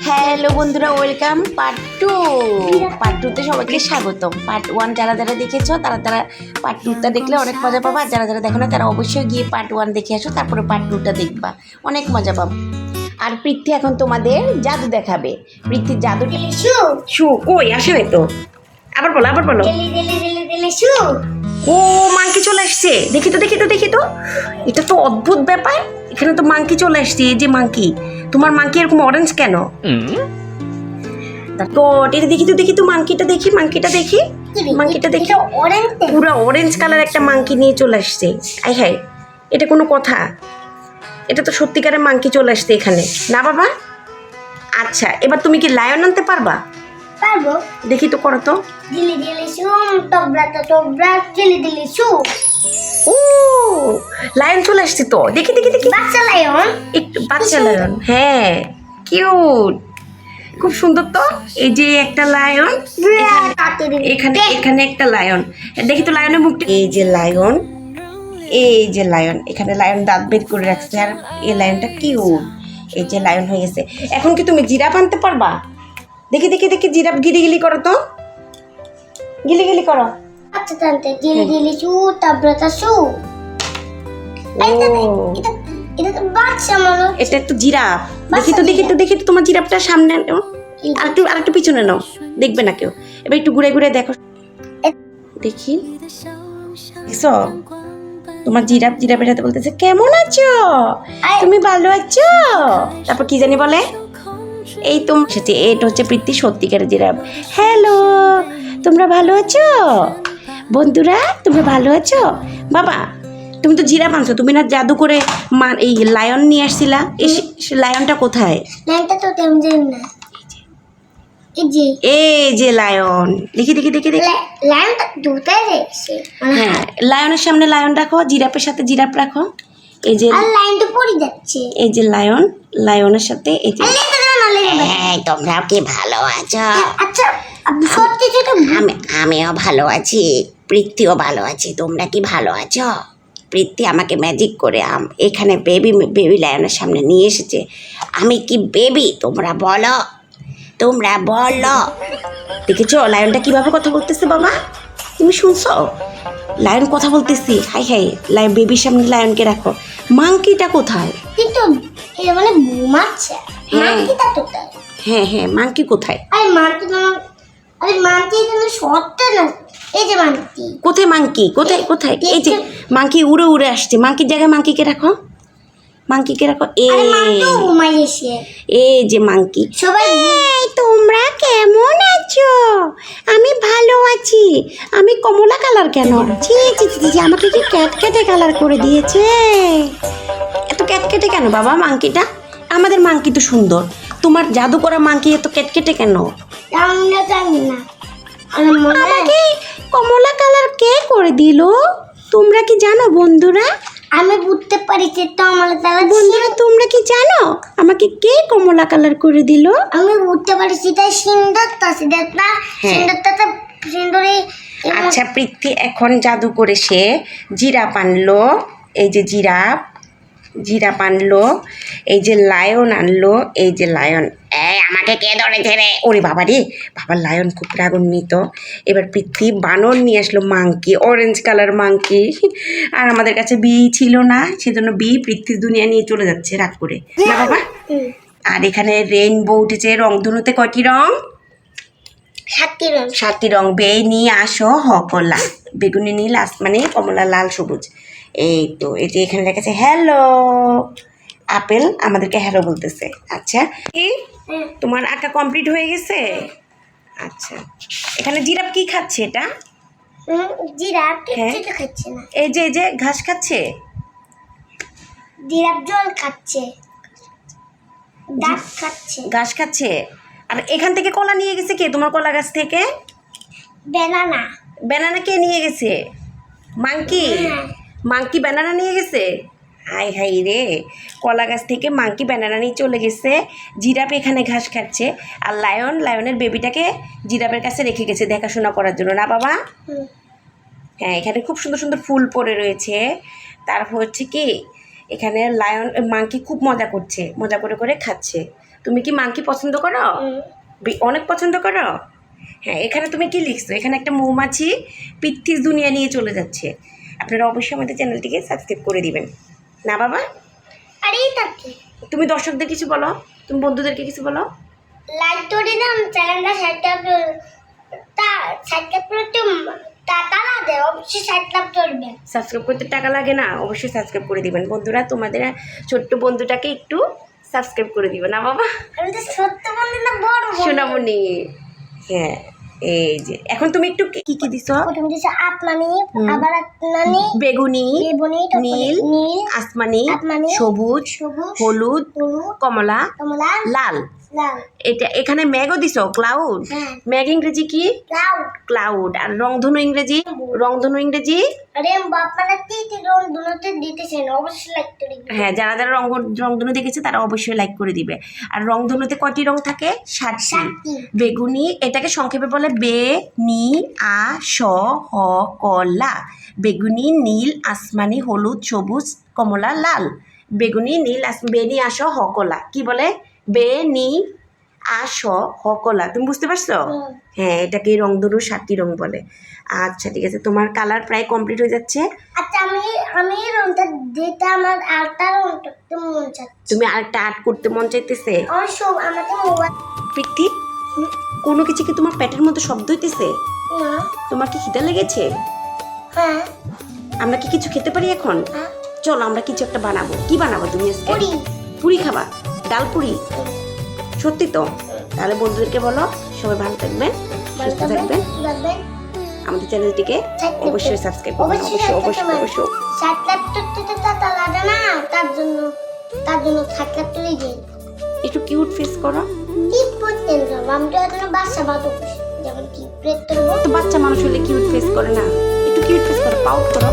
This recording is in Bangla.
হ্যালো বন্ধুরা, ওয়েলকাম পার্ট টুতে সবাইকে স্বাগতম। পার্ট 1 যারা যারা দেখেছো তারা পার্ট 2টা দেখলে অনেক মজা পাবা। যারা যারা দেখো না তারা অবশ্যই গিয়ে পার্ট 1 দেখে আসো, তারপরে পার্ট 2টা দেখবা, অনেক মজা পাবো। আর পৃথ্বী এখন তোমাদের জাদু দেখাবে। পৃথ্বীর জাদু শু কই আসে নাই তো, আবার বলো। ও মাংকি চলে আসছে, দেখি তো এটা তো অদ্ভুত ব্যাপার। এখানে তো মাংকি চলে আসছে। এই যে মাংকি, তোমার মাংকি এরকম অরেঞ্জ কেন? এটা দেখি তো মাংকিটা দেখি পুরো অরেঞ্জ কালার একটা মাংকি নিয়ে চলে আসছে। আই হাই, এটা কোনো কথা? এটা তো সত্যিকারের মাংকি চলে আসছে এখানে, না বাবা? আচ্ছা, এবার তুমি কি লায়ন আনতে পারবা? পারবো। দেখি তো, করো তো। দিলি শুম টবরা দিলি শু। ও লায়ন চলে আসছে তো, দেখি বাচ্চা লায়ন, একটু বাচ্চা লায়ন, হ্যাঁ কিউট, খুব সুন্দর তো। এই যে একটা লায়ন, এখানে একটা লায়ন, দেখি তো লায়নের মুখটা। এই যে লায়ন, এখানে লায়ন দাঁত বের করে রাখছে। আর এই লায়নটা কিউট, এই যে লায়ন হয়ে গেছে। এখন কি তুমি জিরাফ আনতে পারবা? দেখি জিরাফ গিলি করো তো, গিলি করো। আচ্ছা তান্তে দিলি শু টবরা শু। এটা তো বাচ্চা মানুষ। এটা একটু জিরাফ, দেখি তো তোমার জিরাফটা সামনে নাও, আরেকটু পিছনে নাও, দেখবে না কেউ। এবার একটু ঘুরে দেখো, দেখি দেখছো তোমার জিরাফের সাথে বলতেছে কেমন আছো তুমি, ভালো আছো? তারপর কি জানি বলে, এই সেটি এটা হচ্ছে পৃথ্বী সত্যিকারের জিরাফ। হ্যালো, তোমরা ভালো আছো বন্ধুরা? তোমরা ভালো আছো? বাবা তুমি তো জিরাফ আনছো, তুমি না জাদু করে এই লায়ন নিয়ে আসছিলা, এই লায়নটা কোথায়? লায়নটা তো তেমন না। এই যে লায়ন, দেখি লায়নটা দুটাই রেখেছে। হ্যাঁ, লায়নের সামনে লায়ন রাখো, জিরাফের সাথে জিরাফ রাখো। এই যে আর লায়নটা পড়ে যাচ্ছে। এই যে লায়নের সাথে এই যে তোমরা কি ভালো আছো? আচ্ছা সত্যি আমিও ভালো আছি, পৃথ্বীও ভালো আছি। তোমরা কি ভালো আছো? পৃথ্বী আমাকে ম্যাজিক করে এখানে বেবি লায়নের সামনে নিয়ে এসেছে। আমি কি বেবি? তোমরা বলো দেখেছো লায়নটা কিভাবে কথা বলতেছে? বাবা তুমি শুনছো? লায়ন কথা বলতেছি। হাই লায়ন, বেবির সামনে লায়নকে রাখো। মাংকিটা কোথায়? কিন্তু এটা মানে ঘুমাচ্ছে। মাংকিটা কোথায়? হ্যাঁ মাংকি কোথায়? আরে মাংকি এখানে শর্টটা না। এই যে মাংকি কোথায়? এই যে মাংকি উড়ে আসছে। মাংকির জায়গায় মাংকিকে রাখো। এই যে মাংকি। সবাই তোমরা কেমন আছো? আমি ভালো আছি। আমি কমলা কালার কেন? ছি আমাকে কি ক্যাটকেটে কালার করে দিয়েছে। এত ক্যাটকেটে কেন বাবা মাংকিটা? আমাদের মাংকি তো সুন্দর, তোমার জাদু করা মাংকি এত ক্যাটকেটে কেন? জানি না। আমাকে কমলা কালার কে করে দিল? তোমরা কি জানো বন্ধুরা? আমি বুঝতে পারিছি তো আমার তারা বন্ধুরা তোমরা কি জানো আমাকে কে কমলা কালার করে দিল? আমি বুঝতে পারিছি তাই সুন্দরী। আচ্ছা পৃথ্বী এখন জাদু করে সে জিরাফ আনলো। এই যে জিরাফ আনলো, এই যে লায়ন আনলো। এই যে লায়ন, আমাকে কে ধরেছে রে? ওরে বাবা রে বাবা, লায়ন খুব রাগান্বিত। এবার পৃথ্বী বানর নিয়ে আসলো, মাংকি, অরেঞ্জ কালার মাংকি। আর আমাদের কাছে ছিল না, সেজন্য পৃথ্বীর দুনিয়া নিয়ে চলে যাচ্ছে রাগ করে, না বাবা? আর এখানে রেইনবো উঠেছে। রংধনুতে কয়টি রং? 7টি রং। নিয়ে আসো কলা, বেগুনি, নীল, আসমানি, কমলা, লাল, সবুজ। এই তো এই যে এখানে লেখা হ্যালো। আপেল আমাদেরকে হ্যালো বলতেছে। আচ্ছা কি তোমার আঁকা কমপ্লিট হয়ে গেছে? আচ্ছা, এখানে জিরাফ কি খাচ্ছে? এটা জিরাফ কিছু তো খাচ্ছে না। এই যে ঘাস খাচ্ছে। জিরাফ জল খাচ্ছে, ঘাস খাচ্ছে। আর এখান থেকে কলা নিয়ে গেছে কে? তোমার কলা গাছ থেকে ব্যানানা কে নিয়ে গেছে? মাংকি ব্যানানা নিয়ে গেছে। হাই রে, কলা গাছ থেকে মাংকি ব্যানানা নিয়ে চলে গেছে। জিরাফ এখানে ঘাস খাচ্ছে। আর লায়নের বেবিটাকে জিরাফের কাছে রেখে গেছে দেখাশোনা করার জন্য, না বাবা? হ্যাঁ, এখানে খুব সুন্দর ফুল পড়ে রয়েছে। তারপর হচ্ছে কি এখানে মাংকি খুব মজা করে খাচ্ছে। তুমি কি মাংকি পছন্দ করো? অনেক পছন্দ করো? হ্যাঁ, এখানে তুমি কি লিখছো? এখানে একটা মৌমাছি পৃথিবী দুনিয়া নিয়ে চলে যাচ্ছে। আপনারা অবশ্যই আমাদের চ্যানেলটিকে সাবস্ক্রাইব করে দিবেন না বাবা? আরে তাকে তুমি দর্শকদের কিছু বলো, তুমি বন্ধুদেরকে কিছু বলো। লাইক করে দাও, চ্যানেলটা সাবস্ক্রাইব করতে টাকা লাগে, অবশ্যই সাবস্ক্রাইব করবেন। সাবস্ক্রাইব করতে টাকা লাগে না, অবশ্যই সাবস্ক্রাইব করে দিবেন বন্ধুরা। তোমাদের ছোট্ট বন্ধুটাকে একটু সাবস্ক্রাইব করে দিবে না বাবা? আমি তো সত্য বন্ধু না, বড় বন্ধু। সোনামণি, হ্যাঁ এই যে এখন তুমি একটু কি কি দিছো? প্রথম দিছে আপমানি, আবার আপমানি, বেগুনি, বেগুনি, নীল, নীল, আসমানি, আসমানি, সবুজ, সবুজ, হলুদ, হলুদ, কমলা, কমলা, লাল। লাল। এটা এখানে ম্যাগও দিছো, ক্লাউড। হ্যাঁ। ম্যাগ ইংরেজি কি? ক্লাউড। ক্লাউড। আর রংধনু ইংরেজি? রংধনু ইংরেজি? আরে বাপ্পারা তিতি রং দুটোতে দিতেছেন, অবশ্যই লাইক করে দিবেন। হ্যাঁ, যারা যারা রংধনু দেখেছে তারা অবশ্যই লাইক করে দিবে। আর রংধনুতে কয়টি রং থাকে? 7টি। 7টি। বেগুনি এটাকে সংক্ষেপে বলে বে নি আ স হ ক লা। বেগুনি, নীল, আসমানি, হলুদ, সবুজ, কমলা, লাল। বেগুনি, নীল, বেনি আস হ কলা। কি বলে? বে নি আস হ কলা। তুমি বুঝতে পারছো? হ্যাঁ, এটাকে রংধনুর 7টি রং বলে। আচ্ছা ঠিক আছে, তোমার কালার প্রায় কমপ্লিট হয়ে যাচ্ছে। আচ্ছা আমি রংটা দিতে আমার আরেকটা রংটা একটু মন চাচ্ছে। তুমি আরেকটা আর্ট করতে মন চাইতেছে? আমার সব আমাকে মোবাইল প্রীতি, কোনো কিছু কি তোমার পেটের মধ্যে শব্দ হইতেছে? না। তোমার কি খিদে লেগেছে? হ্যাঁ। আমরা কি কিছু খেতে পারি এখন? হ্যাঁ। চলো আমরা কিছু একটা বানাবো। কি বানাবো তুমি আজকে? পুরি। পুরি খাবা? ডাল পুরি? সত্যি তো? তাহলে বন্ধুদেরকে বলো, সবাই ভালো থাকবেন, সুস্থ থাকবেন। আমাদের চ্যানেলটিকে অবশ্যই সাবস্ক্রাইব করবেন। অবশ্যই অবশ্যই অবশ্যই। সাবস্ক্রাইব করতে তো টাকা লাগে না, তার জন্য সাবস্ক্রাইব করে দিন। একটু কিউট ফেস করো। কি করতেন তো? আমি তো এখনো বাচ্চা বাতো, যেমন কি প্রেত করবো। তো বাচ্চা মানুষ হলে কিউট ফেস করে না? একটু কিউট ফেস করো, পাউট করো।